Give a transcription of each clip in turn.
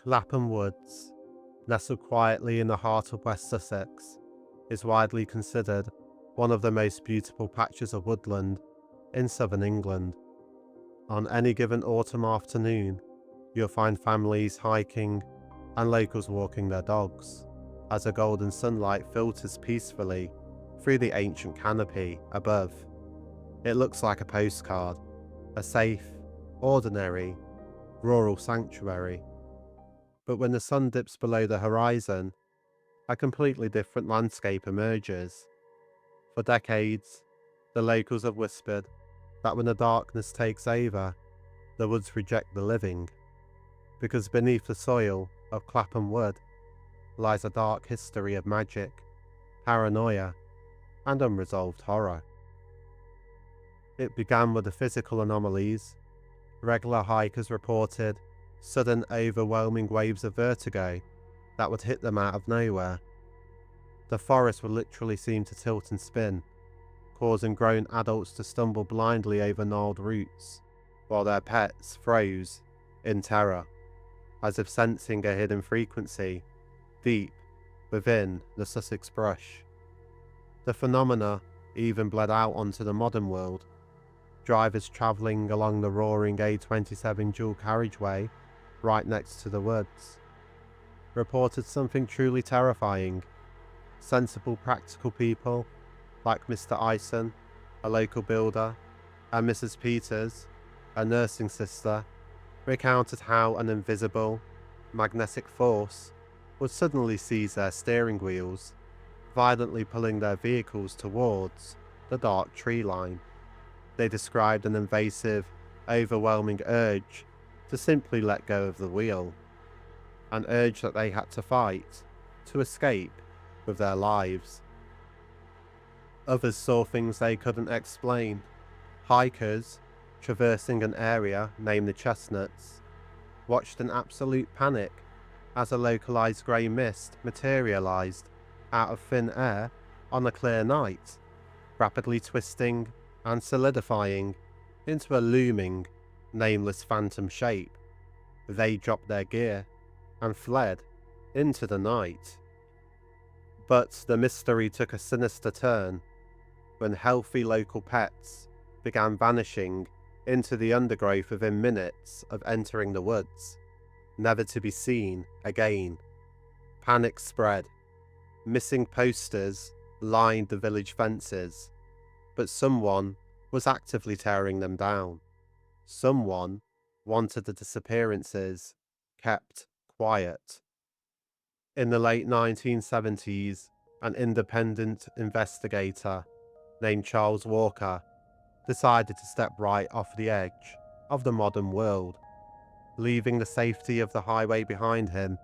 Clapham Woods, nestled quietly in the heart of West Sussex, is widely considered one of the most beautiful patches of woodland in southern England. On any given autumn afternoon, you'll find families hiking and locals walking their dogs, as the golden sunlight filters peacefully through the ancient canopy above. It looks like a postcard, a safe, ordinary, rural sanctuary. But when the sun dips below the horizon, a completely different landscape emerges. For decades, the locals have whispered that when the darkness takes over, the woods reject the living, because beneath the soil of Clapham Wood lies a dark history of magic, paranoia, and unresolved horror. It began with the physical anomalies. Regular hikers reported sudden overwhelming waves of vertigo that would hit them out of nowhere. The forest would literally seem to tilt and spin, causing grown adults to stumble blindly over gnarled roots, while their pets froze in terror, as if sensing a hidden frequency deep within the Sussex brush. The phenomena even bled out onto the modern world. Drivers travelling along the roaring A27 dual carriageway right next to the woods reported something truly terrifying. Sensible, practical people like Mr. Ison, a local builder, and Mrs. Peters, a nursing sister, recounted how an invisible, magnetic force would suddenly seize their steering wheels, violently pulling their vehicles towards the dark tree line. They described an invasive, overwhelming urge to simply let go of the wheel, an urge that they had to fight to escape with their lives. Others saw things they couldn't explain. Hikers, traversing an area named the Chestnuts, watched in absolute panic as a localized grey mist materialized out of thin air on a clear night, rapidly twisting and solidifying into a looming, nameless phantom shape. They dropped their gear and fled into the night. But the mystery took a sinister turn when healthy local pets began vanishing into the undergrowth within minutes of entering the woods, never to be seen again. Panic spread. Missing posters lined the village fences, but someone was actively tearing them down. Someone wanted the disappearances kept quiet. In the late 1970s, an independent investigator named Charles Walker decided to step right off the edge of the modern world. Leaving the safety of the highway behind him,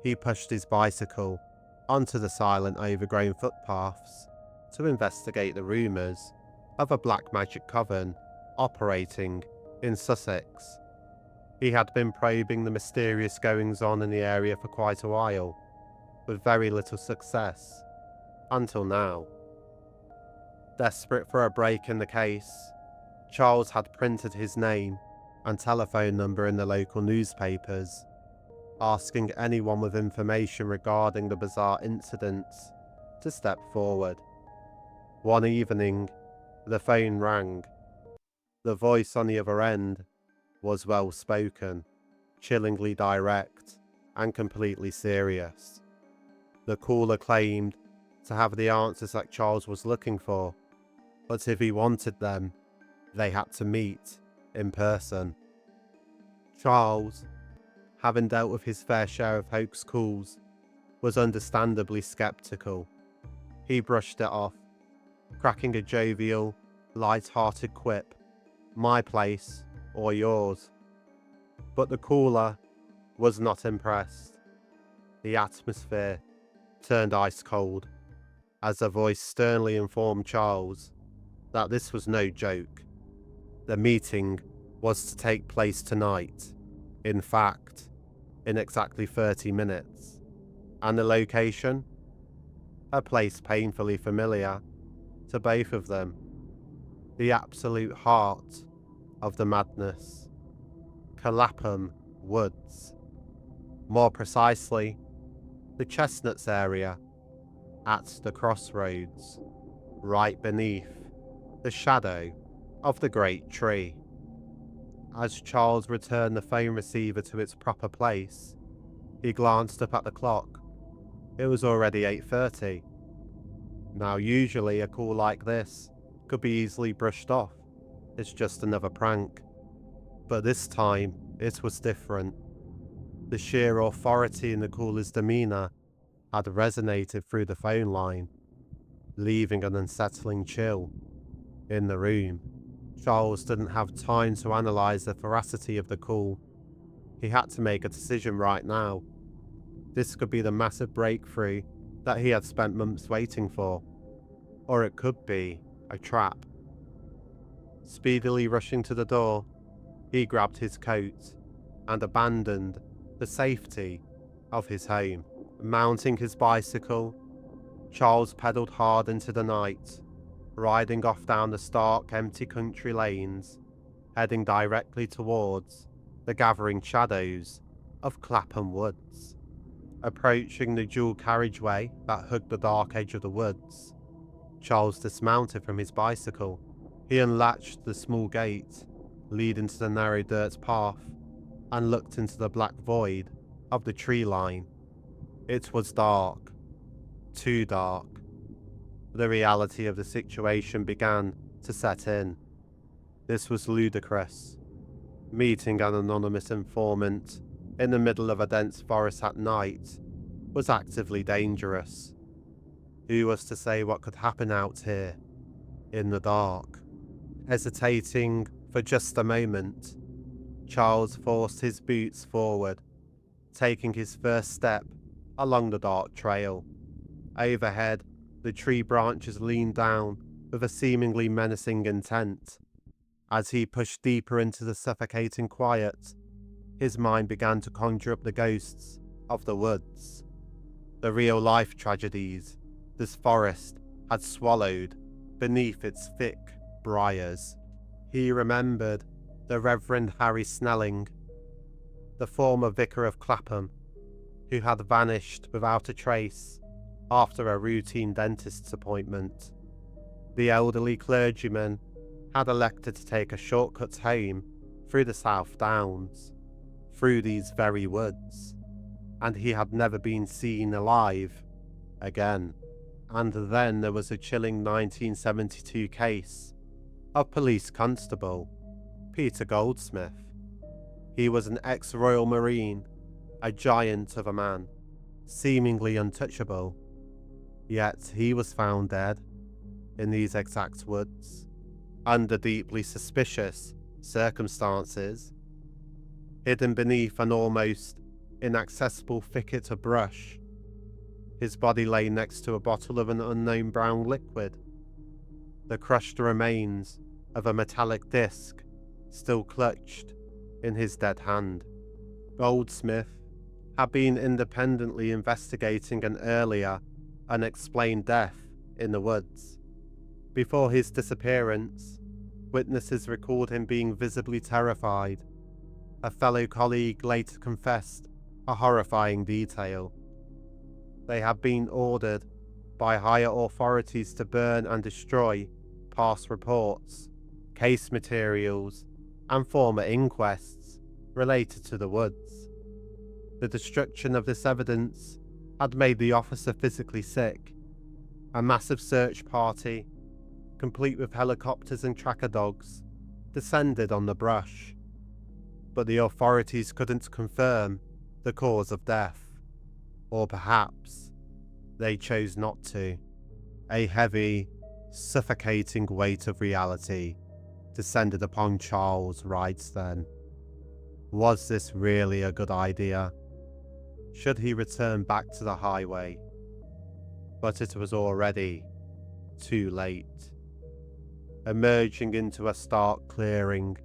he pushed his bicycle onto the silent, overgrown footpaths to investigate the rumours of a black magic coven operating in Sussex. He had been probing the mysterious goings-on in the area for quite a while, with very little success, until now. Desperate for a break in the case, Charles had printed his name and telephone number in the local newspapers, asking anyone with information regarding the bizarre incidents to step forward. One evening, the phone rang. The voice on the other end was well-spoken, chillingly direct, and completely serious. The caller claimed to have the answers that Charles was looking for, but if he wanted them, they had to meet in person. Charles, having dealt with his fair share of hoax calls, was understandably skeptical. He brushed it off, cracking a jovial, light-hearted quip, "My place or yours." But the caller was not impressed. The atmosphere turned ice cold as the voice sternly informed Charles that this was no joke. The meeting was to take place tonight, in fact, in exactly 30 minutes. And the location? A place painfully familiar to both of them. The absolute heart of the madness. Clapham Woods. More precisely, the chestnuts area at the crossroads, right beneath the shadow of the great tree. As Charles returned the phone receiver to its proper place, he glanced up at the clock. It was already 8:30. Now usually a call like this could be easily brushed off. It's just another prank. But this time, it was different. The sheer authority in the caller's demeanour had resonated through the phone line, leaving an unsettling chill in the room. Charles didn't have time to analyse the veracity of the call. He had to make a decision right now. This could be the massive breakthrough that he had spent months waiting for. Or it could be a trap. Speedily rushing to the door, he grabbed his coat and abandoned the safety of his home. Mounting his bicycle, Charles pedalled hard into the night, riding off down the stark, empty country lanes, heading directly towards the gathering shadows of Clapham Woods. Approaching the dual carriageway that hugged the dark edge of the woods, Charles dismounted from his bicycle. He unlatched the small gate leading to the narrow dirt path and looked into the black void of the tree line. It was dark. Too dark. The reality of the situation began to set in. This was ludicrous. Meeting an anonymous informant in the middle of a dense forest at night was actively dangerous. Who was to say what could happen out here, in the dark? Hesitating for just a moment, Charles forced his boots forward, taking his first step along the dark trail. Overhead, the tree branches leaned down with a seemingly menacing intent. As he pushed deeper into the suffocating quiet, his mind began to conjure up the ghosts of the woods. The real-life tragedies this forest had swallowed beneath its thick briars. He remembered the Reverend Harry Snelling, the former vicar of Clapham, who had vanished without a trace after a routine dentist's appointment. The elderly clergyman had elected to take a shortcut home through the South Downs, through these very woods, and he had never been seen alive again. And then there was a chilling 1972 case of police constable Peter Goldsmith. He was an ex-Royal Marine, a giant of a man, seemingly untouchable. Yet he was found dead in these exact woods, under deeply suspicious circumstances, hidden beneath an almost inaccessible thicket of brush. His body lay next to a bottle of an unknown brown liquid, the crushed remains of a metallic disc still clutched in his dead hand. Goldsmith had been independently investigating an earlier, unexplained death in the woods. Before his disappearance, witnesses recalled him being visibly terrified. A fellow colleague later confessed a horrifying detail. They had been ordered by higher authorities to burn and destroy past reports, case materials, and former inquests related to the woods. The destruction of this evidence had made the officer physically sick. A massive search party, complete with helicopters and tracker dogs, descended on the brush. But the authorities couldn't confirm the cause of death. Or perhaps they chose not to. A heavy, suffocating weight of reality descended upon Charles right then. Was this really a good idea? Should he return back to the highway? But it was already too late. Emerging into a stark clearing,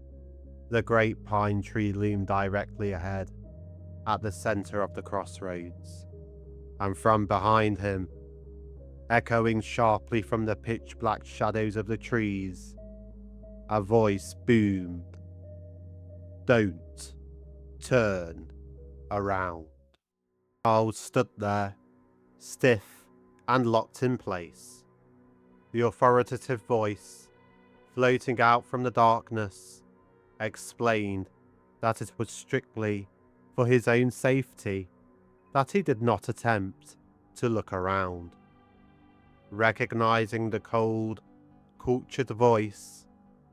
the great pine tree loomed directly ahead, at the centre of the crossroads. And from behind him, echoing sharply from the pitch-black shadows of the trees, a voice boomed, "Don't turn around." Charles stood there, stiff and locked in place. The authoritative voice, floating out from the darkness, explained that it was strictly for his own safety that he did not attempt to look around. Recognizing the cold, cultured voice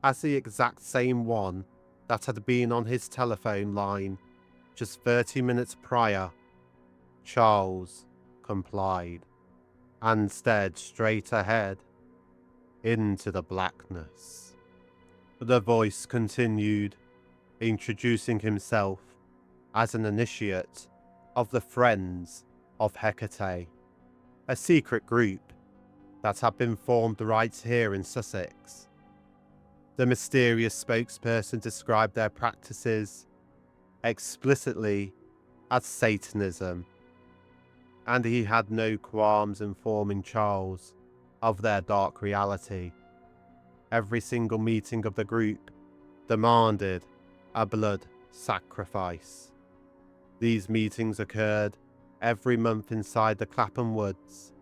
as the exact same one that had been on his telephone line just 30 minutes prior, Charles complied and stared straight ahead into the blackness. The voice continued, introducing himself as an initiate of the Friends of Hecate, a secret group that had been formed right here in Sussex. The mysterious spokesperson described their practices explicitly as Satanism, and he had no qualms informing Charles of their dark reality. Every single meeting of the group demanded a blood sacrifice. These meetings occurred every month inside the Clapham Woods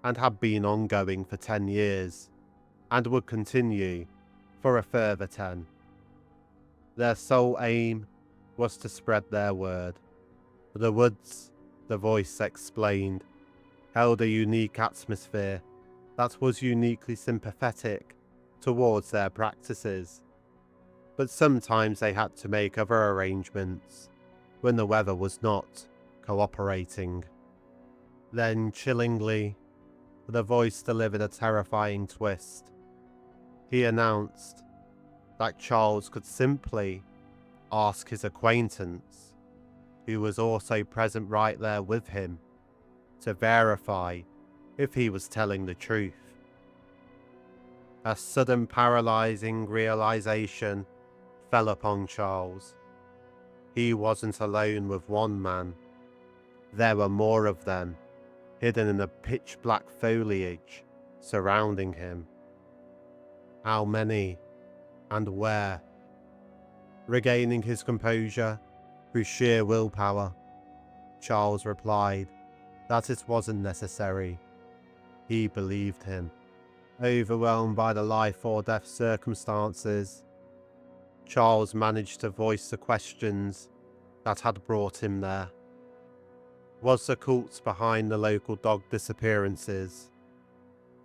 and had been ongoing for 10 years and would continue for a further 10. Their sole aim was to spread their word. The woods, the voice explained, held a unique atmosphere that was uniquely sympathetic towards their practices, but sometimes they had to make other arrangements when the weather was not cooperating. Then, chillingly, the voice delivered a terrifying twist. He announced that Charles could simply ask his acquaintance, who was also present right there with him, to verify if he was telling the truth. A sudden paralyzing realization fell upon Charles. He wasn't alone with one man. There were more of them, hidden in the pitch-black foliage surrounding him. How many, and where? Regaining his composure through sheer willpower, Charles replied that it wasn't necessary. He believed him. Overwhelmed by the life or death circumstances, Charles managed to voice the questions that had brought him there. Was the cult behind the local dog disappearances?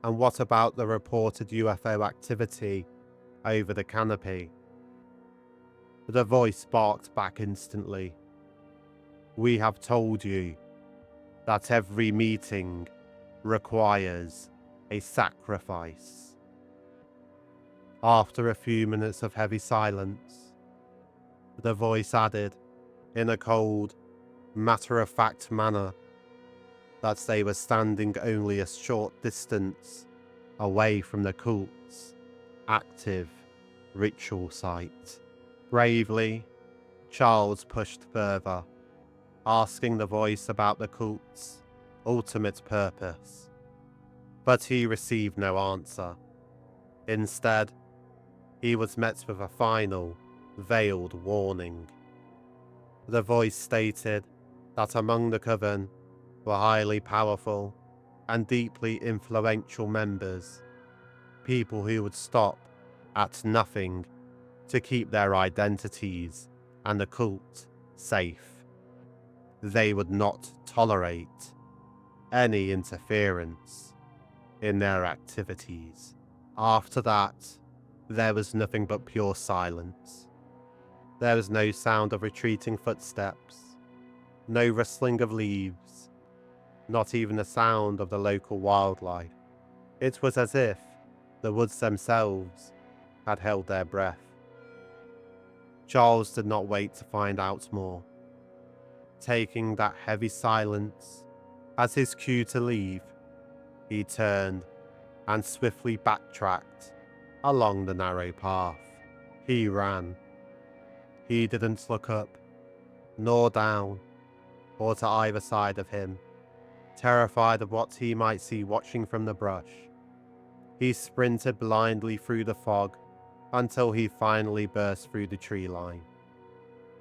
And what about the reported UFO activity over the canopy? The voice barked back instantly. We have told you that every meeting requires a sacrifice. After a few minutes of heavy silence, the voice added, in a cold, matter-of-fact manner, that they were standing only a short distance away from the cult's active ritual site. Bravely, Charles pushed further, asking the voice about the cult's ultimate purpose. But he received no answer. Instead, he was met with a final, veiled warning. The voice stated that among the coven were highly powerful and deeply influential members, people who would stop at nothing to keep their identities and the cult safe. They would not tolerate any interference in their activities. After that, there was nothing but pure silence. There was no sound of retreating footsteps, no rustling of leaves, not even the sound of the local wildlife. It was as if the woods themselves had held their breath. Charles did not wait to find out more. Taking that heavy silence as his cue to leave, he turned and swiftly backtracked along the narrow path. He ran. He didn't look up, nor down, or to either side of him, terrified of what he might see watching from the brush. He sprinted blindly through the fog until he finally burst through the tree line.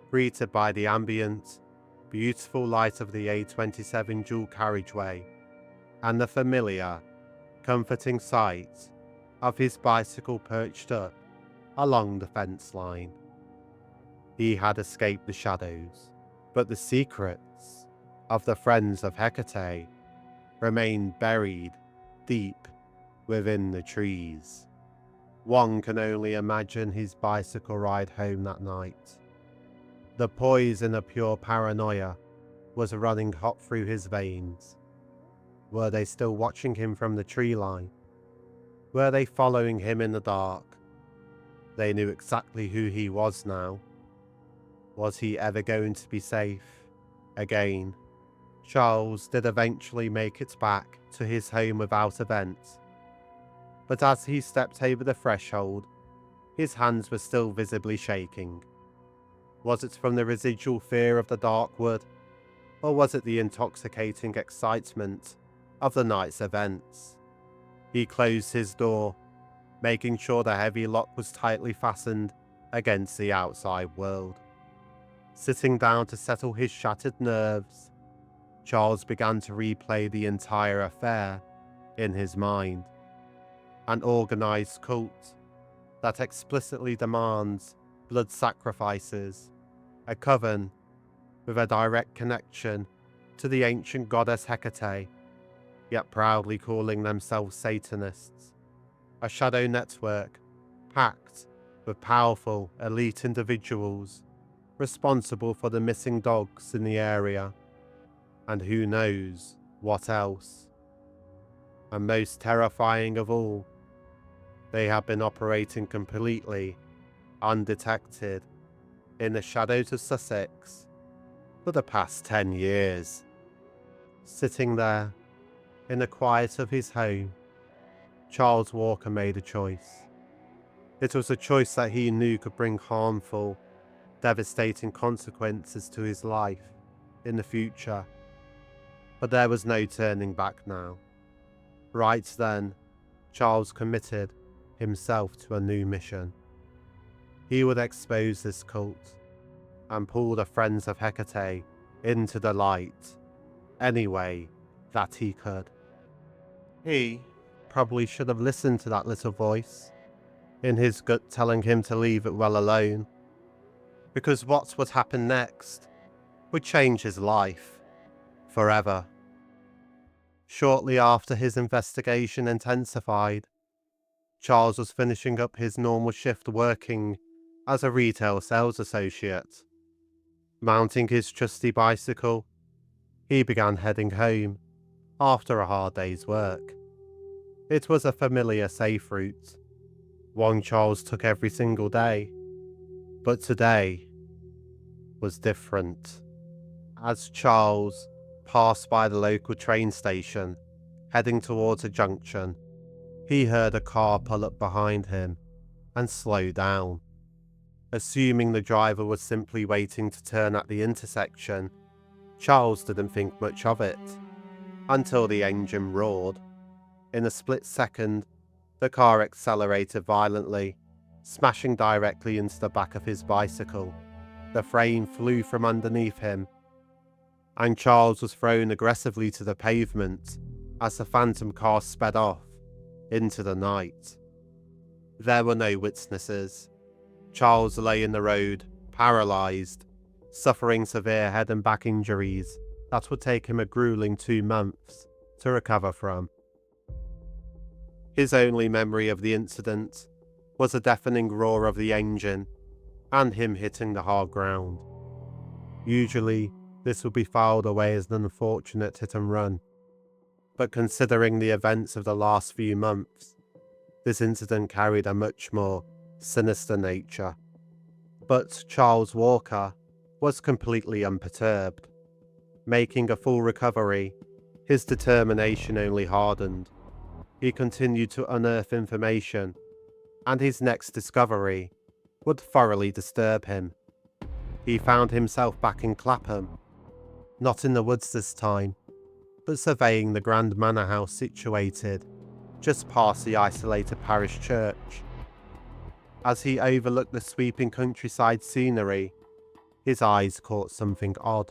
Greeted by the ambient, beautiful light of the A27 dual carriageway and the familiar, comforting sight of his bicycle perched up along the fence line. He had escaped the shadows, but the secrets of the friends of Hecate remained buried deep within the trees. One can only imagine his bicycle ride home that night. The poison of pure paranoia was running hot through his veins. Were they still watching him from the tree line? Were they following him in the dark? They knew exactly who he was now. Was he ever going to be safe again? Charles did eventually make it back to his home without event, but as he stepped over the threshold, his hands were still visibly shaking. Was it from the residual fear of the dark wood, or was it the intoxicating excitement of the night's events? He closed his door, making sure the heavy lock was tightly fastened against the outside world. Sitting down to settle his shattered nerves, Charles began to replay the entire affair in his mind. An organized cult that explicitly demands blood sacrifices, a coven with a direct connection to the ancient goddess Hecate, yet proudly calling themselves Satanists. A shadow network packed with powerful elite individuals responsible for the missing dogs in the area, and who knows what else. And most terrifying of all, they have been operating completely undetected in the shadows of Sussex for the past 10 years. Sitting there in the quiet of his home, Charles Walker made a choice. It was a choice that he knew could bring harmful, devastating consequences to his life in the future. But there was no turning back now. Right then, Charles committed himself to a new mission. He would expose this cult and pull the friends of Hecate into the light any way that he could. He probably should have listened to that little voice in his gut telling him to leave it well alone, because what would happen next would change his life forever. Shortly after his investigation intensified, Charles was finishing up his normal shift working as a retail sales associate. Mounting his trusty bicycle, he began heading home after a hard day's work. It was a familiar, safe route, one Charles took every single day, but today was different. As Charles passed by the local train station, heading towards a junction, he heard a car pull up behind him and slow down. Assuming the driver was simply waiting to turn at the intersection, Charles didn't think much of it, until the engine roared. In a split second, the car accelerated violently, smashing directly into the back of his bicycle. The frame flew from underneath him, and Charles was thrown aggressively to the pavement as the phantom car sped off into the night. There were no witnesses. Charles lay in the road, paralysed, suffering severe head and back injuries that would take him a grueling 2 months to recover from. His only memory of the incident was the deafening roar of the engine and him hitting the hard ground. Usually, this would be filed away as an unfortunate hit and run, but considering the events of the last few months, this incident carried a much more sinister nature. But Charles Walker was completely unperturbed. Making a full recovery, his determination only hardened. He continued to unearth information, and his next discovery would thoroughly disturb him. He found himself back in Clapham, not in the woods this time, but surveying the grand manor house situated just past the isolated parish church. As he overlooked the sweeping countryside scenery, his eyes caught something odd.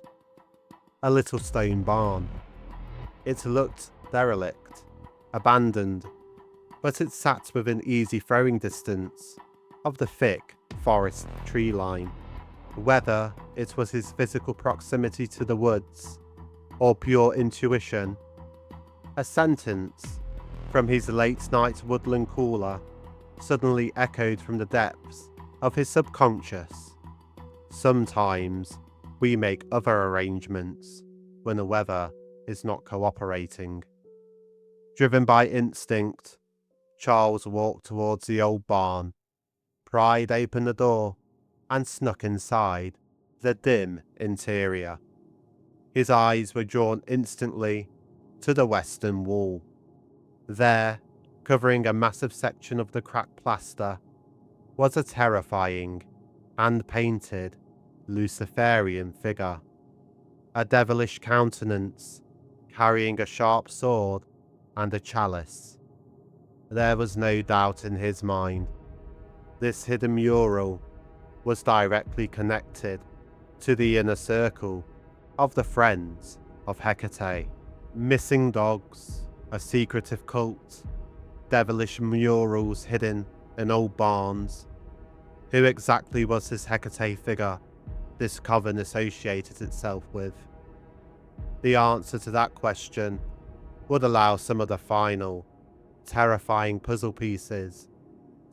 a little stone barn. It looked derelict, abandoned, but it sat within easy throwing distance of the thick forest tree line. Whether it was his physical proximity to the woods or pure intuition, a sentence from his late-night woodland cooler suddenly echoed from the depths of his subconscious. Sometimes we make other arrangements when the weather is not cooperating. Driven by instinct, Charles walked towards the old barn, pried open the door, and snuck inside the dim interior. His eyes were drawn instantly to the western wall. There, covering a massive section of the cracked plaster, was a terrifying, hand-painted Luciferian figure. A devilish countenance, carrying a sharp sword and a chalice. There was no doubt in his mind. This hidden mural was directly connected to the inner circle of the Friends of Hecate. Missing dogs, a secretive cult, devilish murals hidden in old barns. Who exactly was this Hecate figure this coven associated itself with? The answer to that question would allow some of the final, terrifying puzzle pieces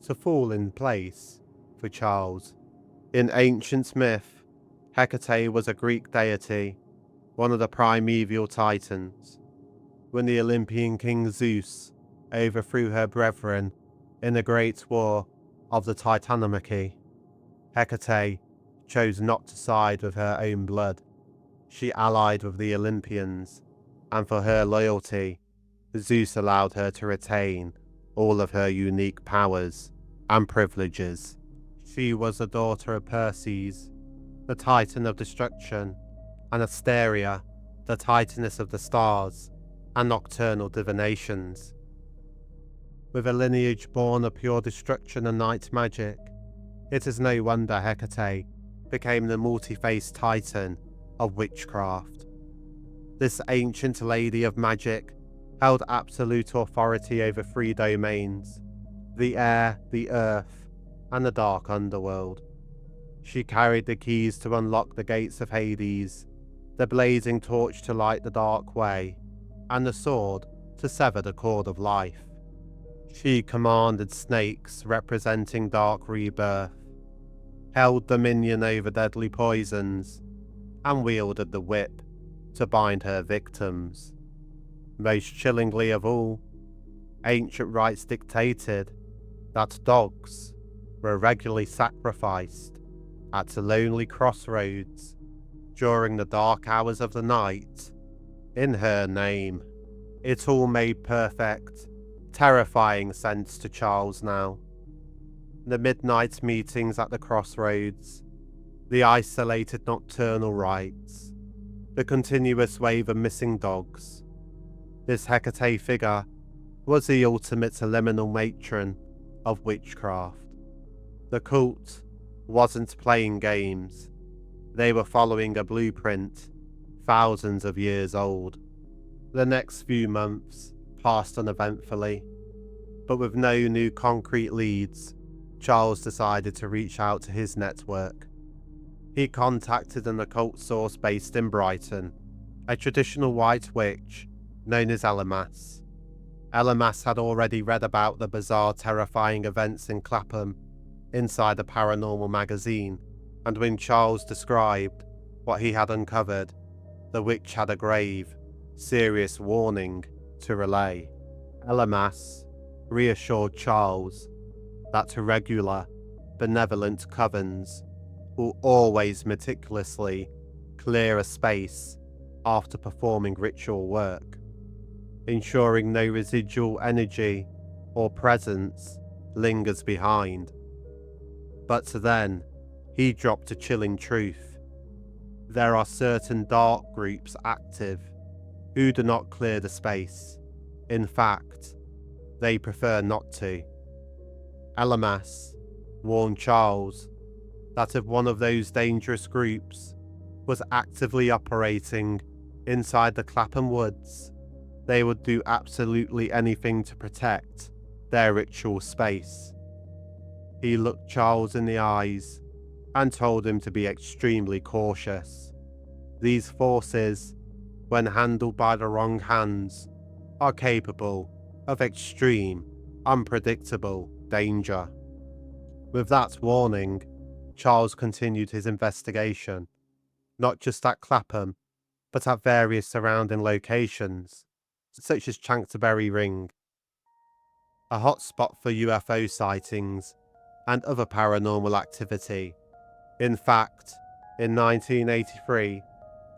to fall in place for Charles. In ancient myth, Hecate was a Greek deity, one of the primeval titans. When the Olympian king Zeus overthrew her brethren in the Great War of the Titanomachy, Hecate chose not to side with her own blood. She allied with the Olympians, and for her loyalty, Zeus allowed her to retain all of her unique powers and privileges. She was the daughter of Perseus, the Titan of Destruction, and Asteria, the Titaness of the Stars and Nocturnal Divinations. With a lineage born of pure destruction and night magic, it is no wonder Hecate became the multi-faced titan of witchcraft. This ancient lady of magic held absolute authority over 3 domains: the air, the earth, and the dark underworld. She carried the keys to unlock the gates of Hades, the blazing torch to light the dark way, and the sword to sever the cord of life. She commanded snakes representing dark rebirth, held dominion over deadly poisons, and wielded the whip to bind her victims. Most chillingly of all, ancient rites dictated that dogs were regularly sacrificed at lonely crossroads during the dark hours of the night in her name. It all made perfect, terrifying sense to Charles now. The midnight meetings at the crossroads, the isolated nocturnal rites, the continuous wave of missing dogs. This Hecate figure was the ultimate liminal matron of witchcraft. The cult wasn't playing games. They were following a blueprint thousands of years old. The next few months passed uneventfully, but with no new concrete leads, Charles decided to reach out to his network. He contacted an occult source based in Brighton, a traditional white witch known as Elamas. Elamas had already read about the bizarre, terrifying events in Clapham inside a paranormal magazine, and when Charles described what he had uncovered, the witch had a grave, serious warning to relay. Elamas reassured Charles that regular, benevolent covens will always meticulously clear a space after performing ritual work, ensuring no residual energy or presence lingers behind. But then, he dropped a chilling truth. There are certain dark groups active who do not clear the space. In fact, they prefer not to. Elamas warned Charles that if one of those dangerous groups was actively operating inside the Clapham Woods, they would do absolutely anything to protect their ritual space. He looked Charles in the eyes and told him to be extremely cautious. These forces, when handled by the wrong hands, are capable of extreme, unpredictable danger. With that warning, Charles continued his investigation, not just at Clapham, but at various surrounding locations, such as Chanctonbury Ring, a hotspot for UFO sightings and other paranormal activity. In fact, in 1983,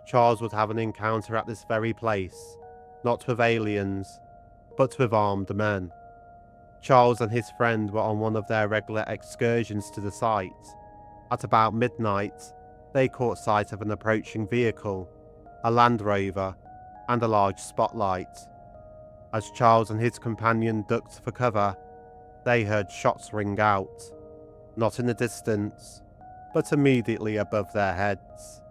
Charles would have an encounter at this very place, not with aliens, but with armed men. Charles and his friend were on one of their regular excursions to the site. At about midnight, they caught sight of an approaching vehicle, a Land Rover, and a large spotlight. As Charles and his companion ducked for cover, they heard shots ring out, not in the distance, but immediately above their heads.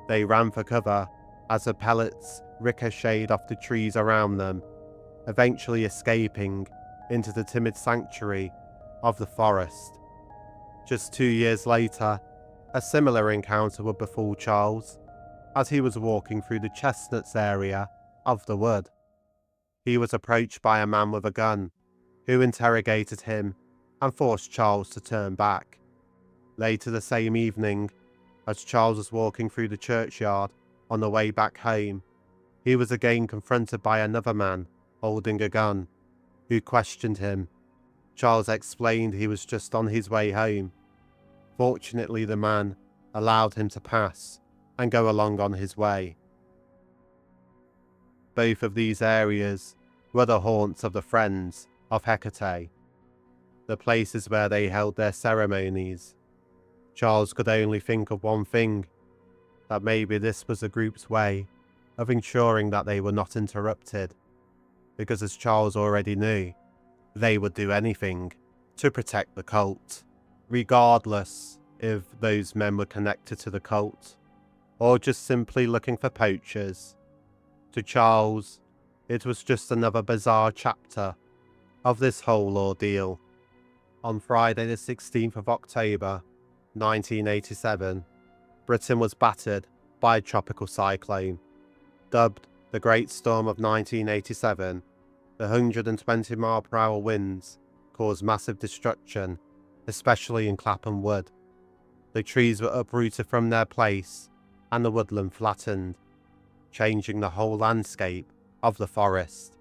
They ran for cover as the pellets ricocheted off the trees around them, eventually escaping into the timid sanctuary of the forest. Just 2 years later, a similar encounter would befall Charles as he was walking through the chestnuts area of the wood. He was approached by a man with a gun, who interrogated him and forced Charles to turn back. Later the same evening, as Charles was walking through the churchyard on the way back home, he was again confronted by another man holding a gun, who questioned him. Charles explained he was just on his way home. Fortunately, the man allowed him to pass and go along on his way. Both of these areas were the haunts of the Friends of Hecate, the places where they held their ceremonies. Charles could only think of one thing, that maybe this was the group's way of ensuring that they were not interrupted, because as Charles already knew, they would do anything to protect the cult, regardless if those men were connected to the cult, or just simply looking for poachers. To Charles, it was just another bizarre chapter of this whole ordeal. On Friday the 16th of October, 1987, Britain was battered by a tropical cyclone. Dubbed the Great Storm of 1987, the 120-mile-per-hour winds caused massive destruction, especially in Clapham Wood. The trees were uprooted from their place and the woodland flattened, changing the whole landscape of the forest.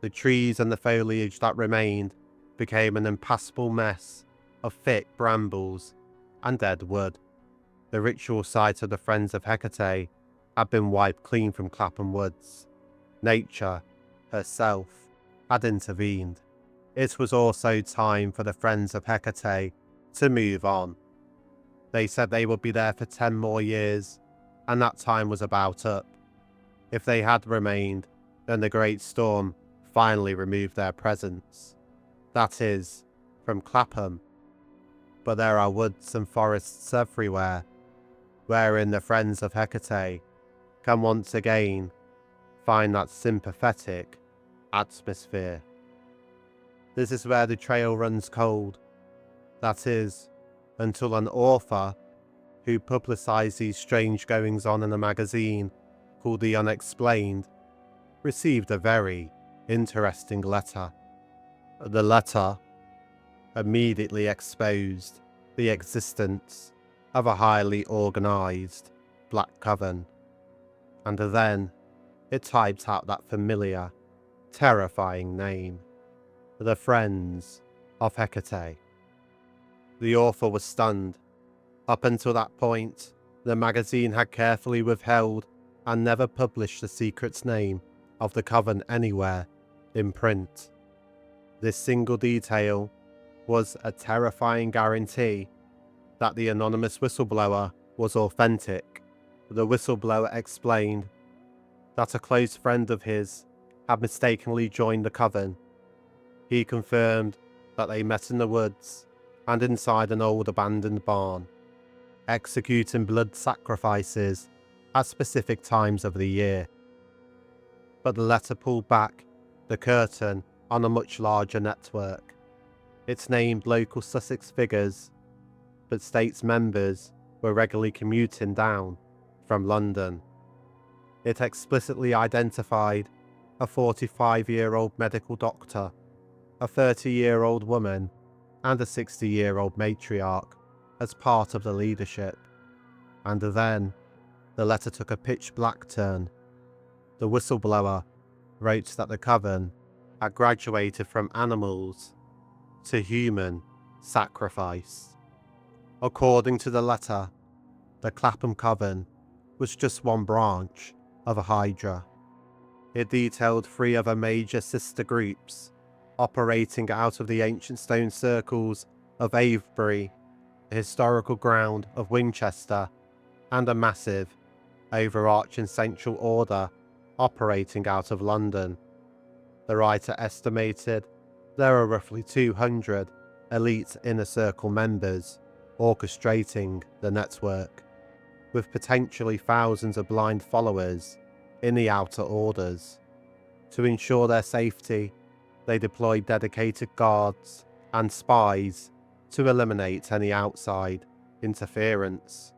The trees and the foliage that remained became an impassable mess of thick brambles and dead wood. The ritual site of the Friends of Hecate had been wiped clean from Clapham Woods. Nature herself had intervened. It was also time for the Friends of Hecate to move on. They said they would be there for 10 more years, and that time was about up. If they had remained, then the Great Storm finally removed their presence. That is, from Clapham. But there are woods and forests everywhere, wherein the Friends of Hecate can once again find that sympathetic atmosphere. This is where the trail runs cold. That is, until an author who publicised these strange goings-on in a magazine called The Unexplained received a very interesting letter. The letter immediately exposed the existence of a highly organised black coven, and then it typed out that familiar, terrifying name, the Friends of Hecate. The author was stunned. Up until that point, the magazine had carefully withheld and never published the secret name of the coven anywhere in print. This single detail was a terrifying guarantee that the anonymous whistleblower was authentic. The whistleblower explained that a close friend of his had mistakenly joined the coven. He confirmed that they met in the woods and inside an old abandoned barn, executing blood sacrifices at specific times of the year. But the letter pulled back the curtain on a much larger network. It named local Sussex figures, but states members were regularly commuting down from London. It explicitly identified a 45-year-old medical doctor, a 30-year-old woman, and a 60-year-old matriarch as part of the leadership. And then, the letter took a pitch-black turn. The whistleblower wrote that the coven had graduated from animals to human sacrifice. According to the letter, the Clapham Coven was just one branch of a hydra. It detailed 3 other major sister groups operating out of the ancient stone circles of Avebury, the historical ground of Winchester, and a massive, overarching central order operating out of London. The writer estimated there are roughly 200 elite inner circle members orchestrating the network, with potentially thousands of blind followers in the outer orders. To ensure their safety, they deployed dedicated guards and spies to eliminate any outside interference.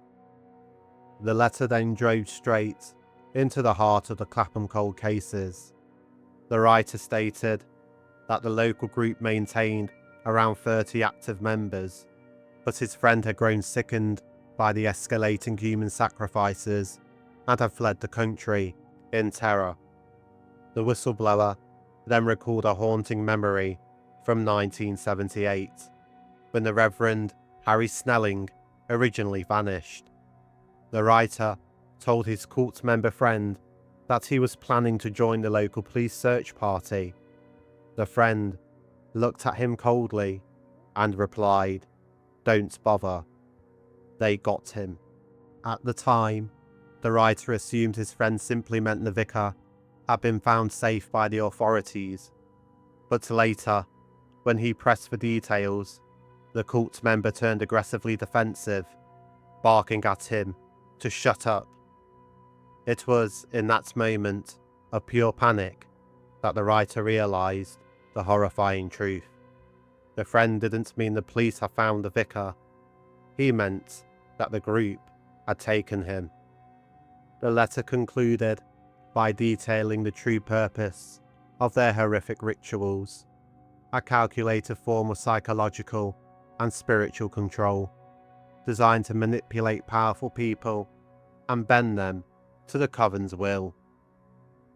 The letter then drove straight into the heart of the Clapham cold cases. The writer stated that the local group maintained around 30 active members, but his friend had grown sickened by the escalating human sacrifices and had fled the country in terror. The whistleblower then recalled a haunting memory from 1978, when the Reverend Harry Snelling originally vanished. The writer told his cult member friend that he was planning to join the local police search party. The friend looked at him coldly and replied, "Don't bother. They got him." At the time, the writer assumed his friend simply meant the vicar had been found safe by the authorities, but later, when he pressed for details, the cult member turned aggressively defensive, barking at him to shut up. It was in that moment of pure panic that the writer realised the horrifying truth. The friend didn't mean the police had found the vicar. He meant that the group had taken him. The letter concluded by detailing the true purpose of their horrific rituals, a calculated form of psychological and spiritual control, designed to manipulate powerful people and bend them to the coven's will.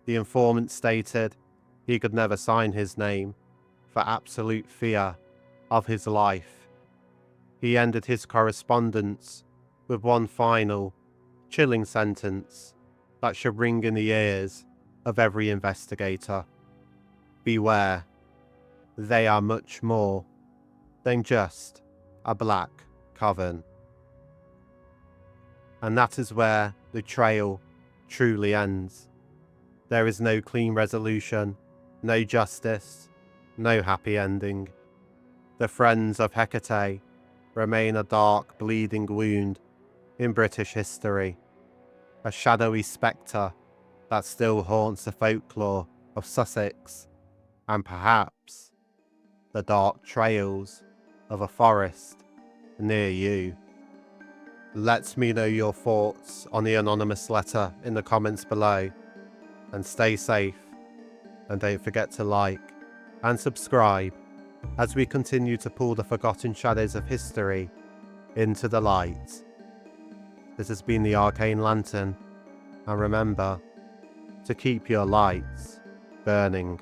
The informant stated he could never sign his name for absolute fear of his life. He ended his correspondence with one final, chilling sentence that should ring in the ears of every investigator. Beware, they are much more than just a black coven. And that is where the trail truly ends. There is no clean resolution, no justice, no happy ending. The friends of Hecate remain a dark, bleeding wound in British history, a shadowy spectre that still haunts the folklore of Sussex, and perhaps the dark trails of a forest near you. Let me know your thoughts on the anonymous letter in the comments below, and stay safe, and don't forget to like and subscribe as we continue to pull the forgotten shadows of history into the light. This has been the Arcane Lantern, and remember to keep your lights burning.